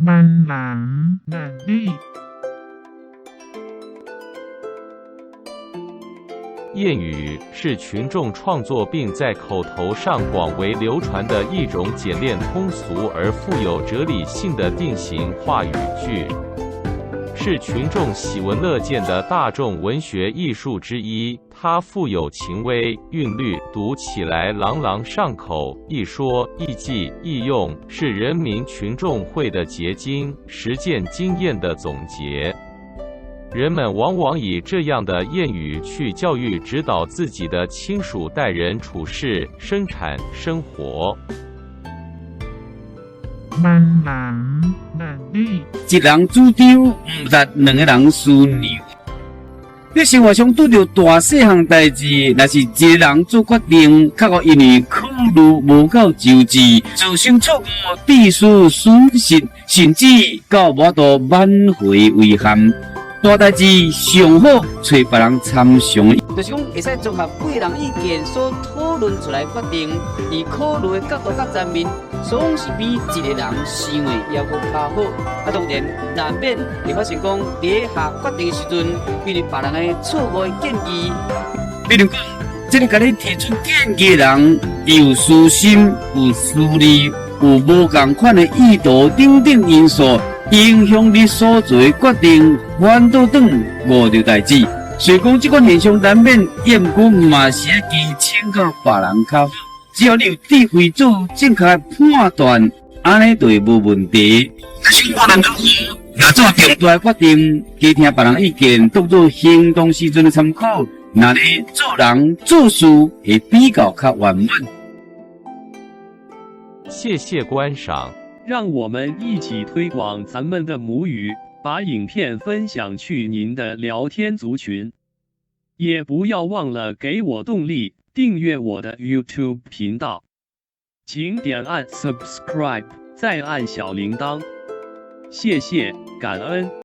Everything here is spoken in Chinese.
มันหลัง能力谚语是群众创作并在口头上广为流传的一种简练通俗而富有哲理性的定型化语句，是群众喜闻乐见的大众文学艺术之一。它富有情味、韵律，读起来朗朗上口，易说、易记、易用，是人民群众会的结晶，实践经验的总结。人们往往以这样的谚语去教育指导自己的亲属待人处事、生产生活。มันหลัง能力一人主张，毋值两个人思量。你生活上拄着大细项代志，若是一个人做决定，却互因为考虑无够周至，自身错误，必须损失，甚至到无度挽回遗憾。大代志上好找别人参详，就是讲会使综合几个人意见所讨论出来决定，而考虑的角度甲层面，总是比一个人想的要搁较好。当然难免会发生讲伫下决定的时阵，因为别人的错误的建议，比如讲，这个甲你提出建议的人有私心、有私利、有无共款的意图等等因素。影响你所做的决定，反倒转误着代志。虽讲这款现象难免，也毋过嘛是要基请教别人较好。只要你有智慧做正确的判断，安尼就会无问题。想法人较好，若做重大决定，加听别人意见，当做行动时阵的参考，那你做人做事会比较较圆满。谢谢观赏。让我们一起推广咱们的母语，把影片分享去您的聊天族群，也不要忘了给我动力，订阅我的 YouTube 频道，请点按 Subscribe， 再按小铃铛，谢谢，感恩。